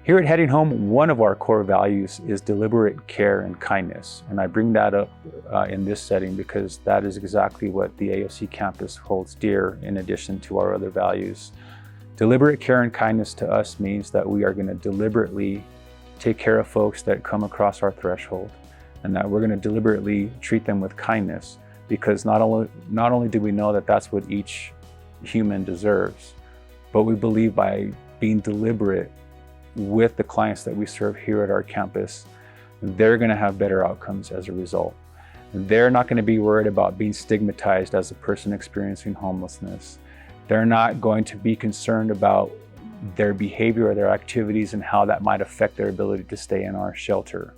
Here at Heading Home, one of our core values is deliberate care and kindness. And I bring that up in this setting because that is exactly what the AOC campus holds dear in addition to our other values. Deliberate care and kindness to us means that we are going to deliberately take care of folks that come across our threshold, and that we're going to deliberately treat them with kindness, because not only do we know that that's what each human deserves, but we believe by being deliberate with the clients that we serve here at our campus, they're going to have better outcomes as a result. They're not going to be worried about being stigmatized as a person experiencing homelessness. They're not going to be concerned about their behavior or their activities and how that might affect their ability to stay in our shelter.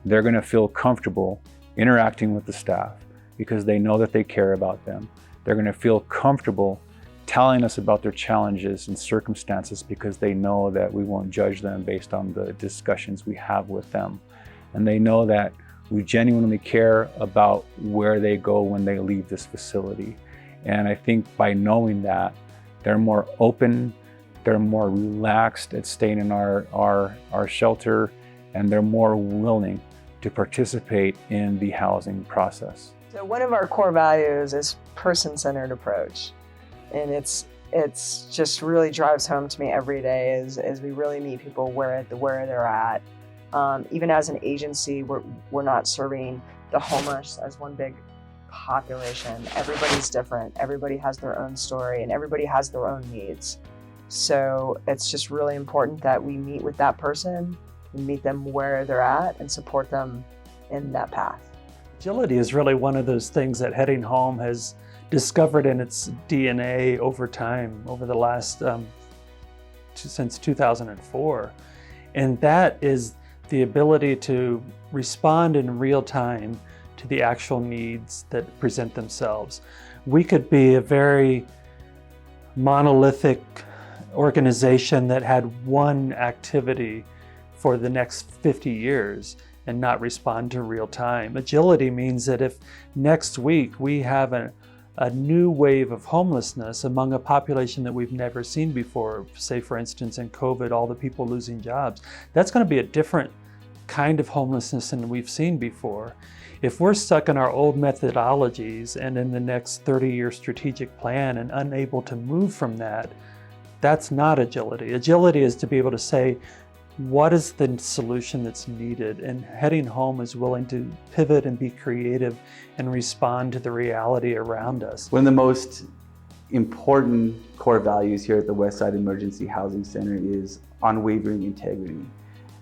They're going to feel comfortable interacting with the staff because they know that they care about them. They're going to feel comfortable telling us about their challenges and circumstances because they know that we won't judge them based on the discussions we have with them. And they know that we genuinely care about where they go when they leave this facility. And I think by knowing that, they're more open, they're more relaxed at staying in our shelter, and they're more willing to participate in the housing process. So one of our core values is person-centered approach. And it's just really drives home to me every day as we really meet people where they're at. Even as an agency, we're not serving the homeless as one big population. Everybody's different. Everybody has their own story and everybody has their own needs. So it's just really important that we meet with that person and meet them where they're at and support them in that path. Agility is really one of those things that Heading Home has discovered in its DNA over time, over the last, since 2004. And that is the ability to respond in real time to the actual needs that present themselves. We could be a very monolithic organization that had one activity for the next 50 years and not respond to real time. Agility means that if next week we have a new wave of homelessness among a population that we've never seen before, say for instance in COVID, all the people losing jobs, that's going to be a different kind of homelessness than we've seen before. If we're stuck in our old methodologies and in the next 30-year strategic plan and unable to move from that, that's not agility. Agility is to be able to say, what is the solution that's needed? And Heading Home is willing to pivot and be creative and respond to the reality around us. One of the most important core values here at the Westside Emergency Housing Center is unwavering integrity.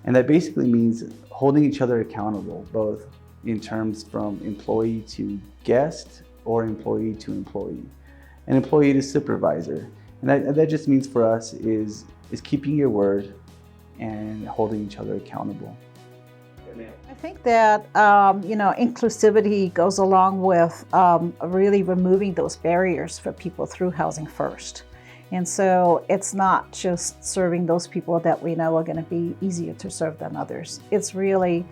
And that basically means holding each other accountable, both in terms from employee to guest or employee to employee, and employee to supervisor. And that just means for us is keeping your word and holding each other accountable. I think that inclusivity goes along with really removing those barriers for people through Housing First. And so it's not just serving those people that we know are going to be easier to serve than others. It's really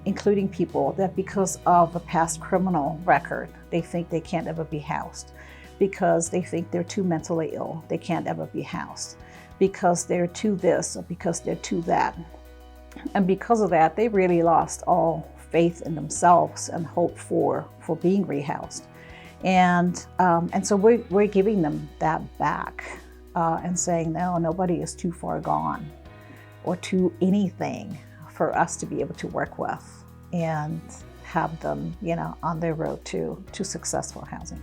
including people that because of a past criminal record, they think they can't ever be housed. Because they think they're too mentally ill, they can't ever be housed. Because they're too this or because they're too that. And because of that, they really lost all faith in themselves and hope for being rehoused. And so we're giving them that back and saying, no, nobody is too far gone or too anything for us to be able to work with and have them, on their road to successful housing.